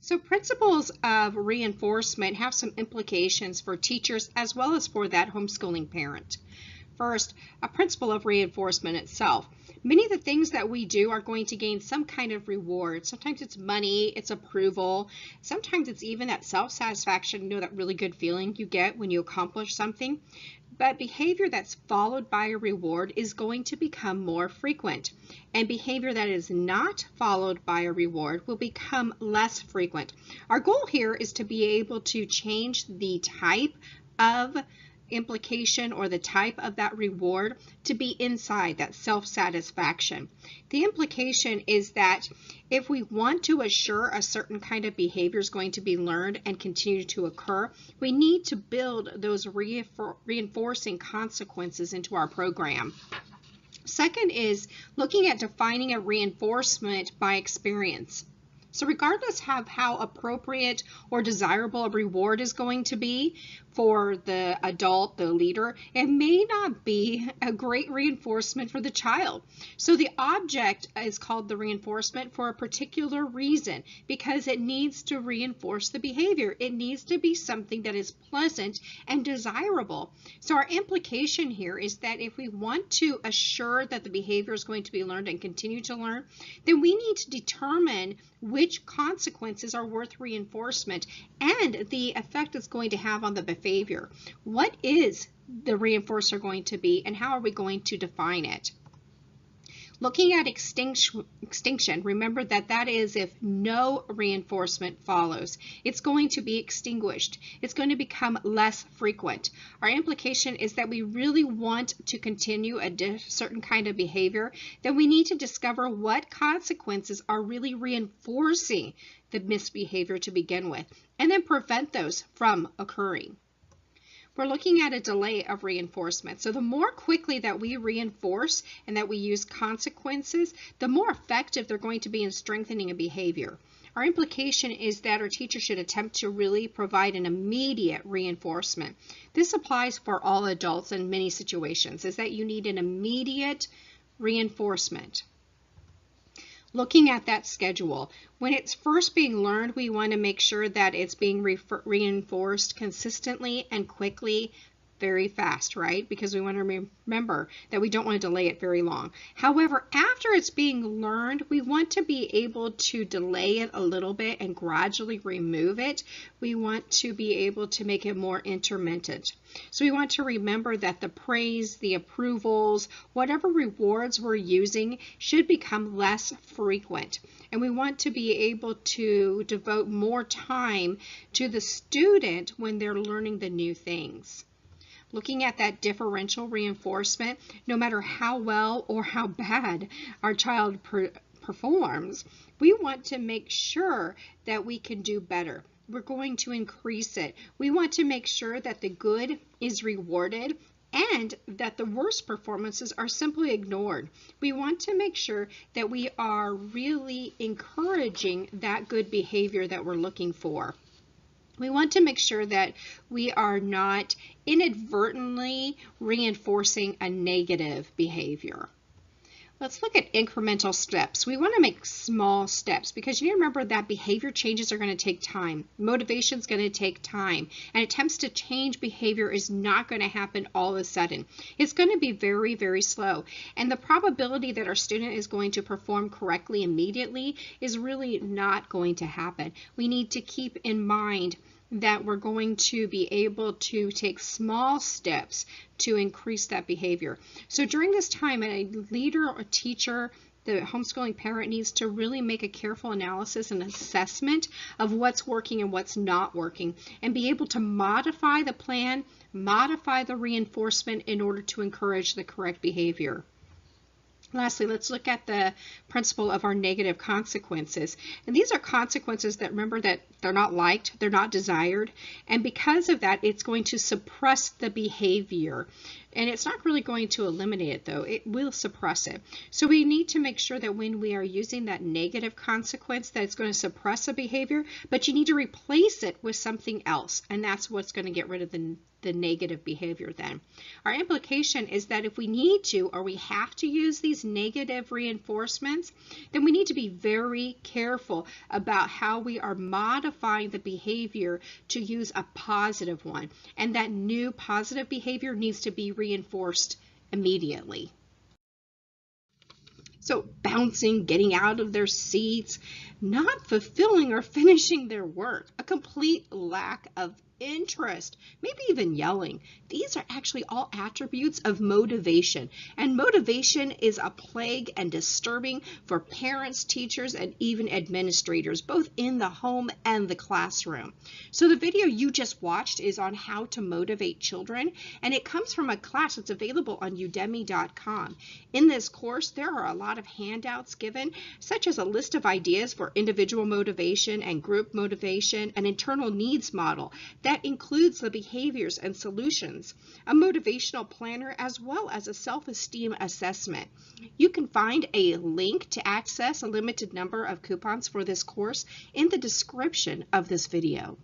So principles of reinforcement have some implications for teachers as well as for that homeschooling parent. First, a principle of reinforcement itself. Many of the things that we do are going to gain some kind of reward. Sometimes it's money, it's approval. Sometimes it's even that self-satisfaction, that really good feeling you get when you accomplish something. But behavior that's followed by a reward is going to become more frequent. And behavior that is not followed by a reward will become less frequent. Our goal here is to be able to change the type of implication or the type of that reward to be inside that self-satisfaction. The implication is that if we want to assure a certain kind of behavior is going to be learned and continue to occur, we need to build those reinforcing consequences into our program. Second is looking at defining a reinforcement by experience. So regardless of how appropriate or desirable a reward is going to be for the adult, the leader, it may not be a great reinforcement for the child. So the object is called the reinforcement for a particular reason, because it needs to reinforce the behavior. It needs to be something that is pleasant and desirable. So our implication here is that if we want to assure that the behavior is going to be learned and continue to learn, then we need to determine which consequences are worth reinforcement and the effect it's going to have on the behavior. What is the reinforcer going to be, and how are we going to define it? Looking at extinction, remember that is if no reinforcement follows. It's going to be extinguished. It's going to become less frequent. Our implication is that we really want to continue a certain kind of behavior, then we need to discover what consequences are really reinforcing the misbehavior to begin with, and then prevent those from occurring. We're looking at a delay of reinforcement. So the more quickly that we reinforce and that we use consequences, the more effective they're going to be in strengthening a behavior. Our implication is that our teacher should attempt to really provide an immediate reinforcement. This applies for all adults in many situations, is that you need an immediate reinforcement. Looking at that schedule, when it's first being learned, we want to make sure that it's being reinforced consistently and quickly, very fast, right? Because we want to remember that we don't want to delay it very long. However, after it's being learned, we want to be able to delay it a little bit and gradually remove it. We want to be able to make it more intermittent. So we want to remember that the praise, the approvals, whatever rewards we're using should become less frequent. And we want to be able to devote more time to the student when they're learning the new things. Looking at that differential reinforcement, no matter how well or how bad our child performs, we want to make sure that we can do better. We're going to increase it. We want to make sure that the good is rewarded and that the worst performances are simply ignored. We want to make sure that we are really encouraging that good behavior that we're looking for. We want to make sure that we are not inadvertently reinforcing a negative behavior. Let's look at incremental steps. We want to make small steps because you need to remember that behavior changes are going to take time. Motivation is going to take time. And attempts to change behavior is not going to happen all of a sudden. It's going to be very, very slow. And the probability that our student is going to perform correctly immediately is really not going to happen. We need to keep in mind that we're going to be able to take small steps to increase that behavior. So during this time, a leader or teacher, the homeschooling parent needs to really make a careful analysis and assessment of what's working and what's not working, and be able to modify the plan, modify the reinforcement in order to encourage the correct behavior. Lastly, let's look at the principle of our negative consequences. And these are consequences that, remember, that they're not liked, they're not desired, and because of that, it's going to suppress the behavior. And it's not really going to eliminate it, though. It will suppress it. So we need to make sure that when we are using that negative consequence, that it's going to suppress a behavior, but you need to replace it with something else, and that's what's going to get rid of the the negative behavior then. Our implication is that if we need to or we have to use these negative reinforcements, then we need to be very careful about how we are modifying the behavior to use a positive one. And that new positive behavior needs to be reinforced immediately. So bouncing, getting out of their seats, not fulfilling or finishing their work, a complete lack of interest, maybe even yelling. These are actually all attributes of motivation. And motivation is a plague and disturbing for parents, teachers, and even administrators, both in the home and the classroom. So the video you just watched is on how to motivate children, and it comes from a class that's available on udemy.com. In this course, there are a lot of handouts given, such as a list of ideas for individual motivation and group motivation, an internal needs model that includes the behaviors and solutions, a motivational planner, as well as a self-esteem assessment. You can find a link to access a limited number of coupons for this course in the description of this video.